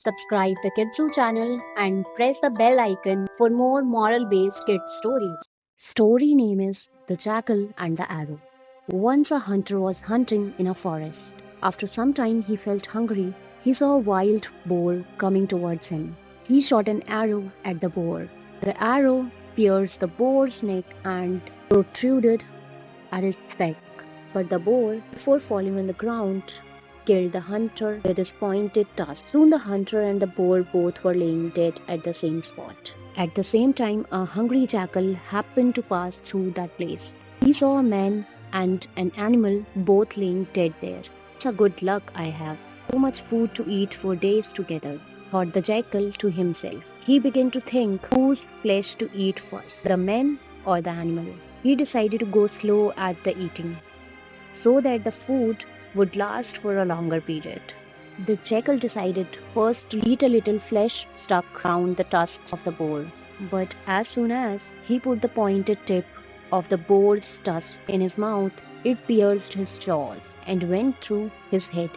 subscribe the Kidzu channel and press the bell icon for more moral-based kid stories. Story name is The Jackal and the Arrow. Once a hunter was hunting in a forest. After some time he felt hungry. He saw a wild boar coming towards him. He shot an arrow at the boar. The arrow pierced the boar's neck and protruded at its back. But the boar, before falling on the ground, killed the hunter with his pointed tusk. Soon the hunter and the boar both were laying dead at the same spot. At the same time, a hungry jackal happened to pass through that place. He saw a man and an animal both laying dead there. "It's a good luck I have. So much food to eat for days together," thought the jackal to himself. He began to think whose flesh to eat first, the man or the animal. He decided to go slow at the eating, so that the food would last for a longer period. The jackal decided first to eat a little flesh stuck round the tusks of the boar. But as soon as he put the pointed tip of the boar's tusk in his mouth, it pierced his jaws and went through his head.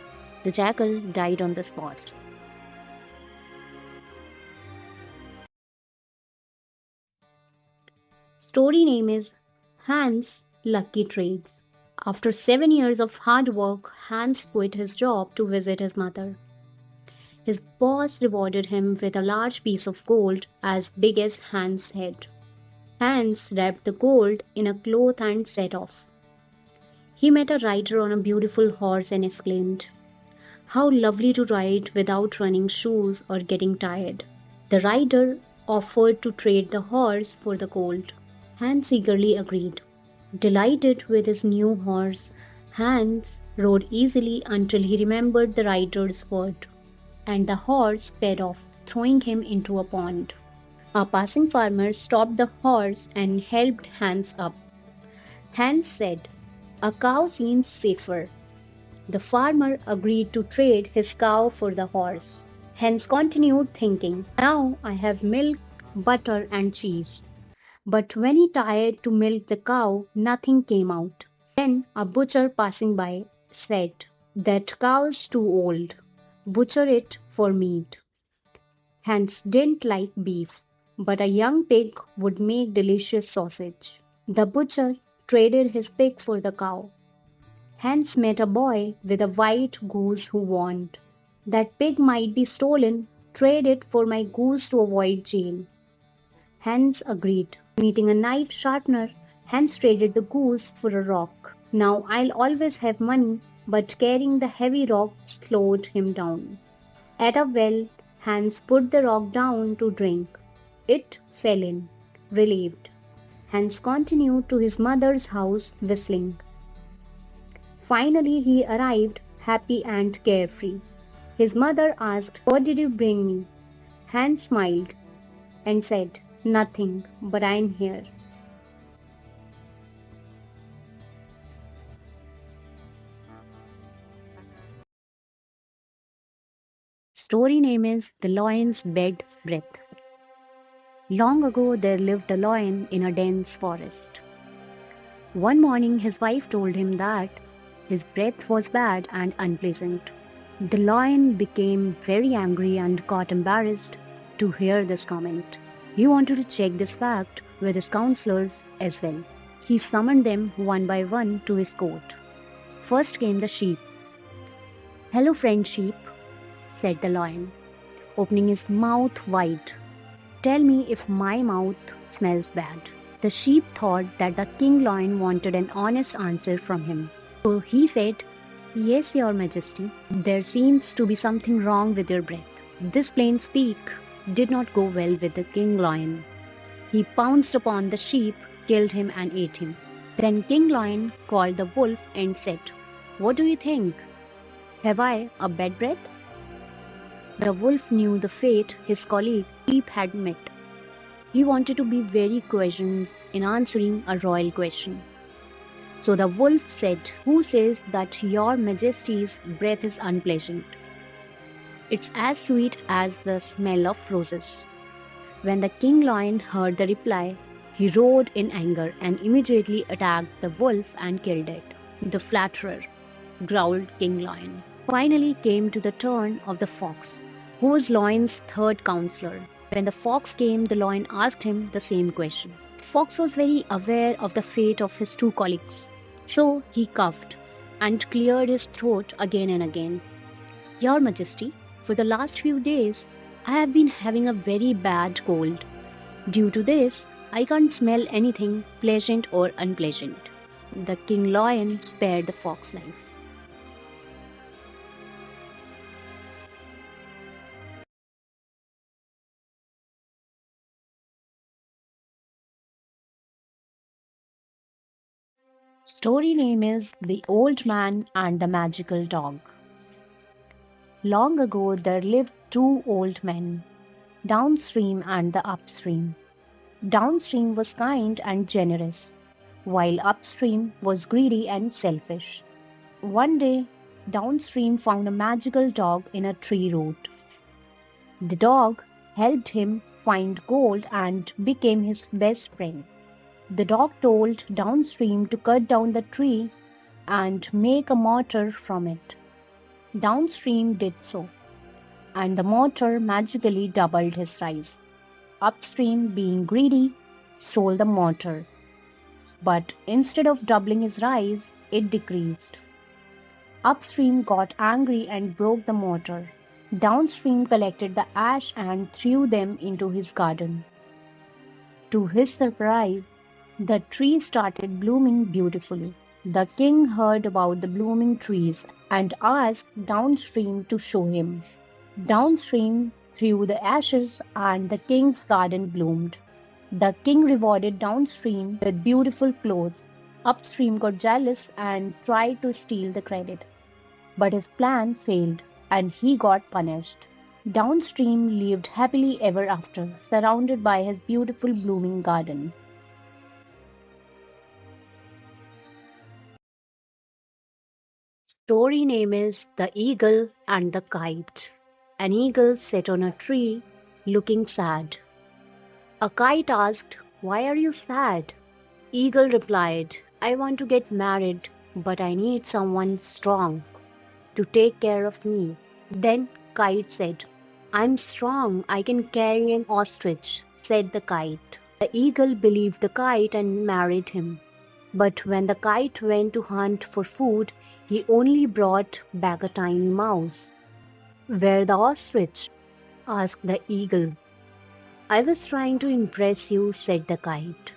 The jackal died on the spot. Story name is Hans' Lucky Trades. After 7 years of hard work, Hans quit his job to visit his mother. His boss rewarded him with a large piece of gold as big as Hans' head. Hans wrapped the gold in a cloth and set off. He met a rider on a beautiful horse and exclaimed, "How lovely to ride without running shoes or getting tired." The rider offered to trade the horse for the gold. Hans eagerly agreed. Delighted with his new horse, Hans rode easily until he remembered the rider's word, and the horse sped off, throwing him into a pond. A passing farmer stopped the horse and helped Hans up. Hans said, "A cow seems safer." The farmer agreed to trade his cow for the horse. Hans continued thinking, "Now I have milk, butter, and cheese." But when he tried to milk the cow, nothing came out. Then a butcher passing by said, "That cow's too old. Butcher it for meat." Hans didn't like beef, but a young pig would make delicious sausage. The butcher traded his pig for the cow. Hans met a boy with a white goose who warned, "That pig might be stolen. Trade it for my goose to avoid jail." Hans agreed. Meeting a knife sharpener, Hans traded the goose for a rock. "Now I'll always have money," but carrying the heavy rock slowed him down. At a well, Hans put the rock down to drink. It fell in. Relieved, Hans continued to his mother's house whistling. Finally he arrived, happy and carefree. His mother asked, "What did you bring me?" Hans smiled and said, "Nothing, but I'm here." Story name is The Lion's Bad Breath. Long ago there lived a lion in a dense forest. One morning his wife told him that his breath was bad and unpleasant. The lion became very angry and got embarrassed to hear this comment. He wanted to check this fact with his counselors as well. He summoned them one by one to his court. First came the sheep. "Hello, friend sheep," said the lion, opening his mouth wide. "Tell me if my mouth smells bad." The sheep thought that the king lion wanted an honest answer from him. So he said, "Yes, your majesty, there seems to be something wrong with your breath." This plain speak did not go well with the king lion. He pounced upon the sheep, killed him and ate him. Then King Lion called the wolf and said, "What do you think? Have I a bad breath?" The wolf knew the fate his colleague sheep had met. He wanted to be very cautious in answering a royal question. So the wolf said, "Who says that your majesty's breath is unpleasant? It's as sweet as the smell of roses." When the king lion heard the reply, he roared in anger and immediately attacked the wolf and killed it. "The flatterer," growled King Lion. Finally came to the turn of the fox. who was Lion's third counselor. When the fox came, the lion asked him the same question. Fox was very aware of the fate of his two colleagues, so he coughed and cleared his throat again and again. Your Majesty, for the last few days, I have been having a very bad cold. Due to this, I can't smell anything pleasant or unpleasant. The king lion spared the fox's life. Story name is The Old Man and the Magical Dog. Long ago, there lived two old men, downstream and the upstream. Downstream was kind and generous, while upstream was greedy and selfish. One day, downstream found a magical dog in a tree root. The dog helped him find gold and became his best friend. The dog told downstream to cut down the tree and make a mortar from it. Downstream did so, and the mortar magically doubled his rise. Upstream, being greedy, stole the mortar, but instead of doubling his rise, it decreased. Upstream got angry and broke the mortar. Downstream collected the ash and threw them into his garden. To his surprise, the tree started blooming beautifully. The king heard about the blooming trees and asked Downstream to show him. Downstream threw the ashes and the king's garden bloomed. The king rewarded Downstream with beautiful clothes. Upstream got jealous and tried to steal the credit. But his plan failed and he got punished. Downstream lived happily ever after, surrounded by his beautiful blooming garden. Story name is The Eagle and the Kite. An eagle sat on a tree looking sad. A kite asked, "Why are you sad?" Eagle replied, "I want to get married, but I need someone strong to take care of me." Then Kite said, "I'm strong, I can carry an ostrich," said the kite. The eagle believed the kite and married him. But when the kite went to hunt for food, he only brought back a tiny mouse. "Where the ostrich?" asked the eagle. "I was trying to impress you," said the kite.